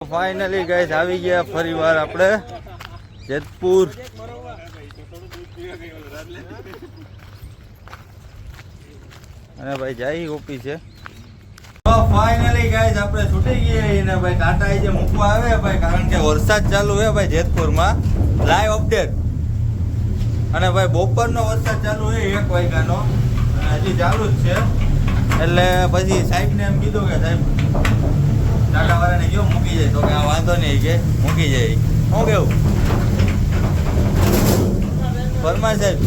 finally guys આવી ગયા ફરીવાર આપણે જેતપુર અને ભાઈ જાય ઓફિસે તો ફાઇનલી ગાઈસ આપણે છૂટી ગયા ને ભાઈ ટાટા જે મૂકવા આવે ભાઈ કારણ કે વરસાદ ચાલુ છે ભાઈ જેતપુરમાં લાઈવ અપડેટ અને ભાઈ બપોરનો વરસાદ ચાલુ છે 1 વાગ્યાનો અને હજી ચાલુ જ છે એટલે પછી સાહેબને એમ કીધું કે સાહેબ ટાટા વાળાને ગયો મૂકી જાય તો કે આ વાંધો નહીં કે મૂકી જાય શું કેવું પરમાર સાહેબ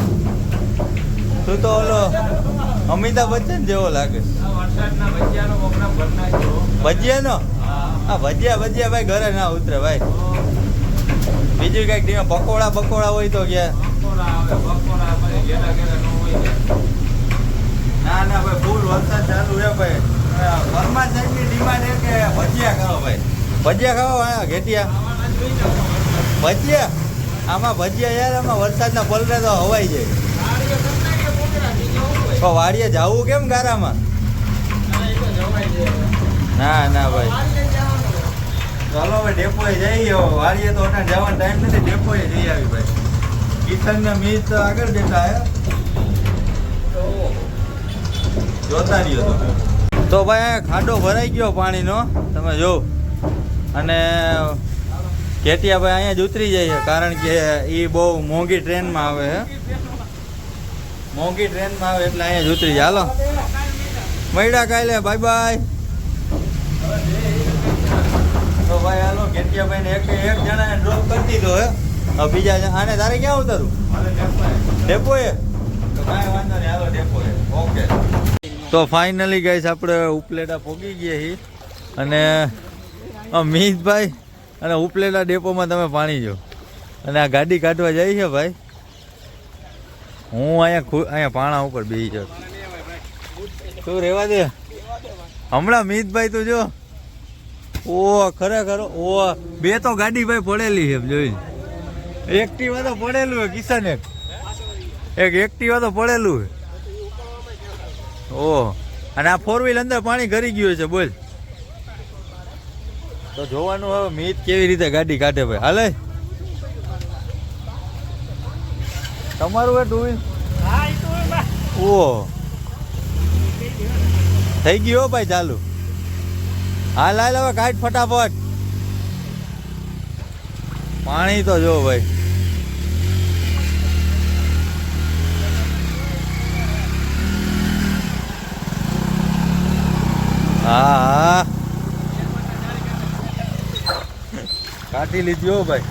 તું તો ઓલો અમિતાભ બચ્ચન જેવો લાગે ભજીયાનો હા ભજીયા ભાઈ ઘરે ના ઉતરે ભાઈ બીજું કઈક ટીમ પકોડા હોય તો ક્યાં ના ભાઈ ફૂલ વરસાદ ચાલુ છે ભાઈ પરમાર સાહેબની ડિમાન્ડ છે કે ભજીયા ખાઓ ભાઈ ભજીયા ખાઓ ઘેટિયા ભજીયા આમાં ભજીયા યાર આમાં વરસાદના પલરે તો હવાઈ જાય તો વાડીએ જવું કેમ ગારામાં ના ભાઈ ચાલો ભાઈ ડેપોએ જઈએ વાડીએ તો જવાનો ટાઈમ નથી ડેપોએ જઈ આવી ભાઈ કિશન ને મીત આગળ બેઠા હે જોતા રહ્યો તો ભાઈ ખાડો ભરાઈ ગયો પાણીનો તમે જો અને કેટિયા ભાઈ અહીંયા જ ઉતરી જાય છે કારણ કે એ બહુ મોંઘી ટ્રેનમાં આવે છે એટલે અહીંયા જ ઉતરી જાય હાલો મળ્યા કાલે બાય તો ભાઈ હાલો કેટિયા ભાઈને એક જણાને ડ્રોપ કરી દીધો હે હવે બીજા આને તારે ક્યાં ઉતરું ડેપોએ તો કાંઈ વાંધો નહીં હાલો ડેપોએ ઓકે તો ફાઇનલી ગાઈસ આપણે ઉપલેટા પહોંચી ગયા છીએ અને મિતભાઈ અને ઉપલેટા ડેપોમાં તમે પાણી જો અને આ ગાડી કાઢવા જાય છે ભાઈ હું અહીંયા પાણા ઉપર બેસી જાઉં તું રહેવા દે હમણાં મિતભાઈ તું જો ઓ ખરેખર ઓ બે તો ગાડી ભાઈ પડેલી છે જોઈ એક્ટિવા તો પડેલું છે કિશન એક એક્ટિવા તો પડેલું છે ઓહ અને આ 4 વ્હીલ અંદર પાણી કરી ગયું છે બોલ તો જોવાનું હવે મિત કેવી રીતે ગાડી કાઢે ભાઈ હાલે તમારું એ 2 વ્હીલ ઓહ થઈ ગયો ભાઈ ચાલુ હાલ હવે કાઢ ફટાફટ પાણી તો જો ભાઈ હા કાઢી લીધી હો ભાઈ